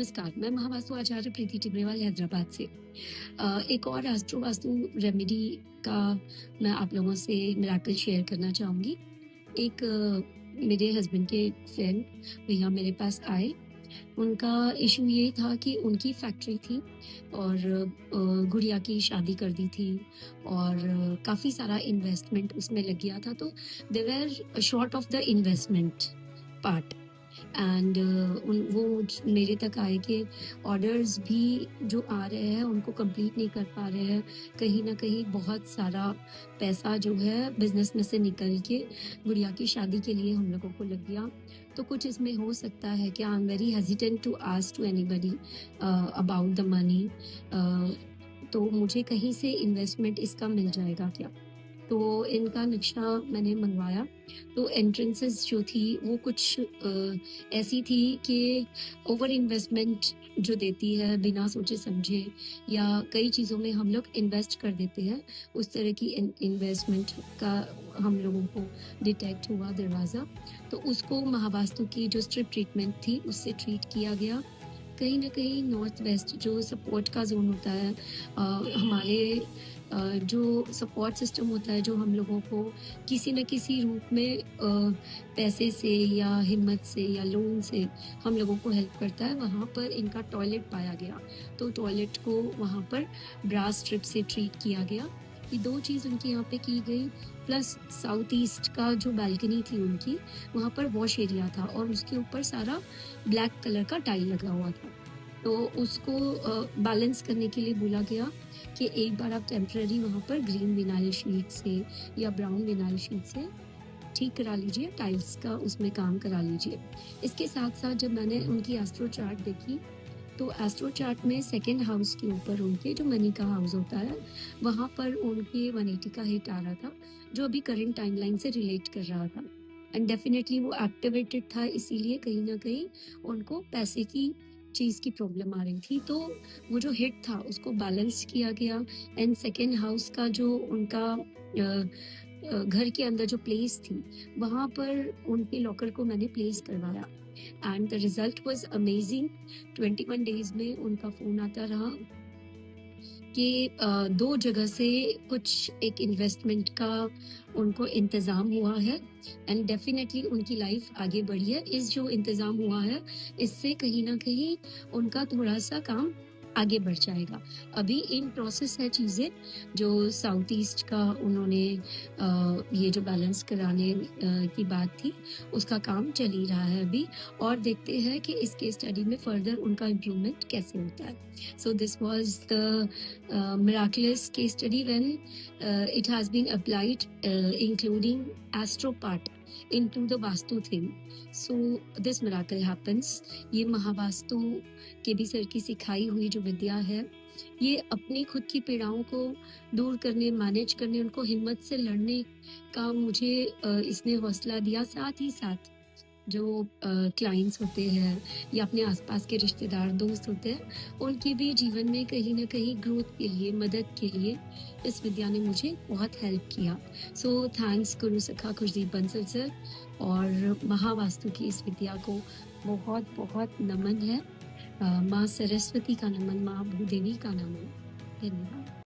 नमस्कार, मैं महावास्तु आचार्य प्रीति टिब्रेवाल हैदराबाद से। एक और एस्ट्रो वास्तु रेमेडी का मैं आप लोगों से मिराकल शेयर करना चाहूँगी। एक मेरे हस्बैंड के फ्रेंड भैया मेरे पास आए। उनका इशू ये था कि उनकी फैक्ट्री थी और गुड़िया की शादी कर दी थी और काफ़ी सारा इन्वेस्टमेंट उसमें लग गया था, तो they were short of the investment part and वो मेरे तक आए कि ऑर्डर्स भी जो आ रहे हैं उनको कंप्लीट नहीं कर पा रहे हैं। कहीं ना कहीं बहुत सारा पैसा जो है बिजनेस में से निकल के गुड़िया की शादी के लिए हम लोगों को लग गया। तो कुछ इसमें हो सकता है कि I am very hesitant to ask to anybody about the money. तो मुझे कहीं से इन्वेस्टमेंट इसका मिल जाएगा क्या? तो इनका नक्शा मैंने मंगवाया। तो एंट्रेंसेस जो थी वो कुछ ऐसी थी कि ओवर इन्वेस्टमेंट जो देती है बिना सोचे समझे, या कई चीज़ों में हम लोग इन्वेस्ट कर देते हैं, उस तरह की इन्वेस्टमेंट का हम लोगों को डिटेक्ट हुआ दरवाज़ा। तो उसको महावास्तु की जो स्ट्रिप ट्रीटमेंट थी उससे ट्रीट किया गया। कहीं ना कहीं नॉर्थ वेस्ट जो सपोर्ट का जोन होता है, हमारे जो सपोर्ट सिस्टम होता है, जो हम लोगों को किसी न किसी रूप में पैसे से या हिम्मत से या लोन से हम लोगों को हेल्प करता है, वहाँ पर इनका टॉयलेट पाया गया। तो टॉयलेट को वहाँ पर ब्रास स्ट्रिप से ट्रीट किया गया। ये दो चीज़ उनकी यहाँ पे की गई, प्लस साउथ ईस्ट का जो बालकनी थी उनकी, वहाँ पर वॉश एरिया था और उसके ऊपर सारा ब्लैक कलर का टाइल लगा हुआ था। तो उसको बैलेंस करने के लिए बोला गया कि एक बार आप टेम्पररी वहाँ पर ग्रीन विनाइल शीट से या ब्राउन विनाइल शीट से ठीक करा लीजिए, टाइल्स का उसमें काम करा लीजिए। इसके साथ साथ जब मैंने उनकी एस्ट्रो चार्ट देखी तो एस्ट्रो चार्ट में सेकेंड हाउस के ऊपर उनके जो मनी का हाउस होता है वहाँ पर उनके 180 का हिट आ रहा था, जो अभी करंट टाइमलाइन से रिलेट कर रहा था। एंड डेफिनेटली वो एक्टिवेटेड था, इसीलिए कहीं ना कहीं उनको पैसे की चीज़ की प्रॉब्लम आ रही थी। तो वो जो हिट था उसको बैलेंस किया गया। एंड सेकेंड हाउस का जो उनका घर के अंदर जो प्लेस थी वहाँ पर उनके लॉकर को मैंने प्लेस करवाया and the result was amazing. 21 days में उनका फोन आता रहा कि दो जगह से कुछ एक इन्वेस्टमेंट का उनको इंतज़ाम हुआ है एंड डेफिनेटली उनकी लाइफ आगे बढ़ी है। इस जो इंतज़ाम हुआ है इससे कहीं ना कहीं उनका थोड़ा सा काम आगे बढ़ जाएगा। अभी इन प्रोसेस है चीज़ें, जो साउथ ईस्ट का उन्होंने ये जो बैलेंस कराने की बात थी उसका काम चल ही रहा है अभी, और देखते हैं कि इस केस स्टडी में फर्दर उनका इम्प्रूवमेंट कैसे होता है। So this was the miraculous case study when it has been applied, including astro part into the vastu thing. So this miracle happens. ये महावास्तु के भी सर की सिखाई हुई जो विद्या है, ये अपनी खुद की पीड़ाओं को दूर करने, मैनेज करने, उनको हिम्मत से लड़ने का मुझे इसने हौसला दिया। साथ ही साथ जो क्लाइंट्स होते हैं या अपने आसपास के रिश्तेदार दोस्त होते हैं, उनके भी जीवन में कहीं ना कहीं ग्रोथ के लिए, मदद के लिए इस विद्या ने मुझे बहुत हेल्प किया। सो थैंक्स गुरु सखा खुशदीप बंसल सर, और महावास्तु की इस विद्या को बहुत बहुत नमन है। माँ सरस्वती का नमन, माँ भूदेवी का नमन। धन्यवाद।